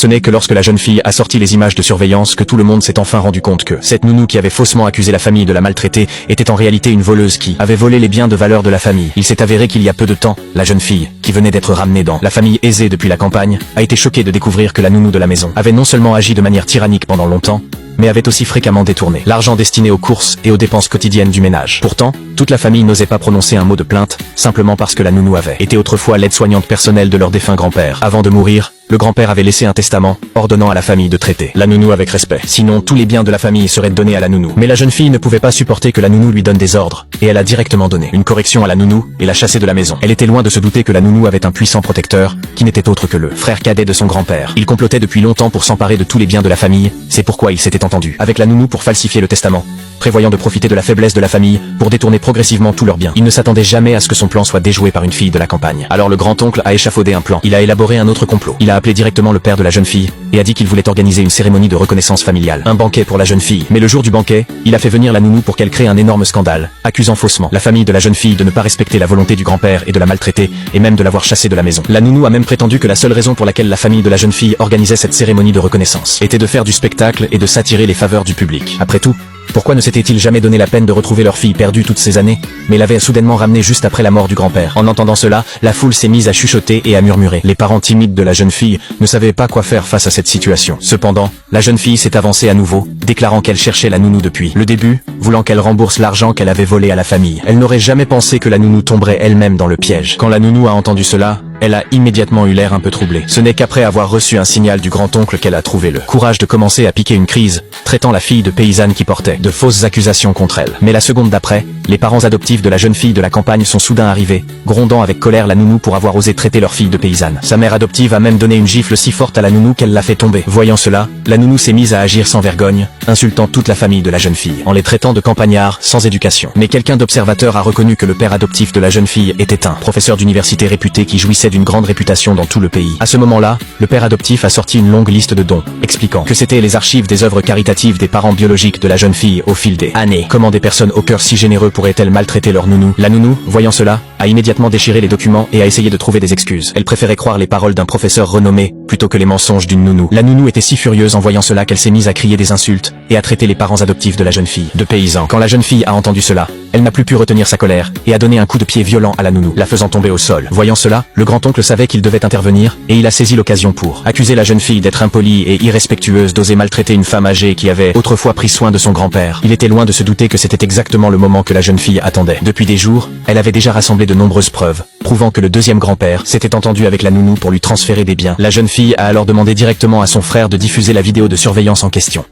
Ce n'est que lorsque la jeune fille a sorti les images de surveillance que tout le monde s'est enfin rendu compte que cette nounou qui avait faussement accusé la famille de la maltraiter était en réalité une voleuse qui avait volé les biens de valeur de la famille. Il s'est avéré qu'il y a peu de temps, la jeune fille, qui venait d'être ramenée dans la famille aisée depuis la campagne, a été choquée de découvrir que la nounou de la maison avait non seulement agi de manière tyrannique pendant longtemps, mais avait aussi fréquemment détourné l'argent destiné aux courses et aux dépenses quotidiennes du ménage. Pourtant, toute la famille n'osait pas prononcer un mot de plainte, simplement parce que la nounou avait été autrefois l'aide-soignante personnelle de leur défunt grand-père. Avant de mourir, le grand-père avait laissé un testament, ordonnant à la famille de traiter la nounou avec respect. Sinon, tous les biens de la famille seraient donnés à la nounou. Mais la jeune fille ne pouvait pas supporter que la nounou lui donne des ordres, et elle a directement donné une correction à la nounou et l'a chassée de la maison. Elle était loin de se douter que la nounou avait un puissant protecteur, qui n'était autre que le frère cadet de son grand-père. Il complotait depuis longtemps pour s'emparer de tous les biens de la famille, c'est pourquoi il s'était entendu avec la nounou pour falsifier le testament, prévoyant de profiter de la faiblesse de la famille pour détourner progressivement tous leurs biens. Il ne s'attendait jamais à ce que son plan soit déjoué par une fille de la campagne. Alors le grand-oncle a échafaudé un plan. Il a élaboré un autre complot. Il a appelé directement le père de la jeune fille et a dit qu'il voulait organiser une cérémonie de reconnaissance familiale. Un banquet pour la jeune fille. Mais le jour du banquet, il a fait venir la nounou pour qu'elle crée un énorme scandale, accusant faussement la famille de la jeune fille de ne pas respecter la volonté du grand-père et de la maltraiter, et même de l'avoir chassée de la maison. La nounou a même prétendu que la seule raison pour laquelle la famille de la jeune fille organisait cette cérémonie de reconnaissance était de faire du spectacle et de s'attirer les faveurs du public. Après tout, pourquoi ne s'était-il jamais donné la peine de retrouver leur fille perdue toutes ces années, mais l'avait soudainement ramenée juste après la mort du grand-père? En entendant cela, la foule s'est mise à chuchoter et à murmurer. Les parents timides de la jeune fille ne savaient pas quoi faire face à cette situation. Cependant, la jeune fille s'est avancée à nouveau, déclarant qu'elle cherchait la nounou depuis le début, voulant qu'elle rembourse l'argent qu'elle avait volé à la famille. Elle n'aurait jamais pensé que la nounou tomberait elle-même dans le piège. Quand la nounou a entendu cela, elle a immédiatement eu l'air un peu troublée. Ce n'est qu'après avoir reçu un signal du grand-oncle qu'elle a trouvé le courage de commencer à piquer une crise, traitant la fille de paysanne qui portait de fausses accusations contre elle. Mais la seconde d'après, les parents adoptifs de la jeune fille de la campagne sont soudain arrivés, grondant avec colère la nounou pour avoir osé traiter leur fille de paysanne. Sa mère adoptive a même donné une gifle si forte à la nounou qu'elle l'a fait tomber. Voyant cela, la nounou s'est mise à agir sans vergogne, insultant toute la famille de la jeune fille, en les traitant de campagnards sans éducation. Mais quelqu'un d'observateur a reconnu que le père adoptif de la jeune fille était un professeur d'université réputé qui jouissait d'une grande réputation dans tout le pays. À ce moment-là, le père adoptif a sorti une longue liste de dons, expliquant que c'était les archives des œuvres caritatives des parents biologiques de la jeune fille au fil des années. Comment des personnes au cœur si généreux pourraient-elles maltraiter leur nounou? La nounou, voyant cela, a immédiatement déchiré les documents et a essayé de trouver des excuses. Elle préférait croire les paroles d'un professeur renommé, plutôt que les mensonges d'une nounou. La nounou était si furieuse en voyant cela qu'elle s'est mise à crier des insultes, et à traiter les parents adoptifs de la jeune fille de paysans. Quand la jeune fille a entendu cela, elle n'a plus pu retenir sa colère, et a donné un coup de pied violent à la nounou, la faisant tomber au sol. Voyant cela, le grand-oncle savait qu'il devait intervenir, et il a saisi l'occasion pour accuser la jeune fille d'être impolie et irrespectueuse, d'oser maltraiter une femme âgée qui avait autrefois pris soin de son grand-père. Il était loin de se douter que c'était exactement le moment que la jeune fille attendait. Depuis des jours, elle avait déjà rassemblé de nombreuses preuves, prouvant que le deuxième grand-père s'était entendu avec la nounou pour lui transférer des biens. La jeune fille a alors demandé directement à son frère de diffuser la vidéo de surveillance en question.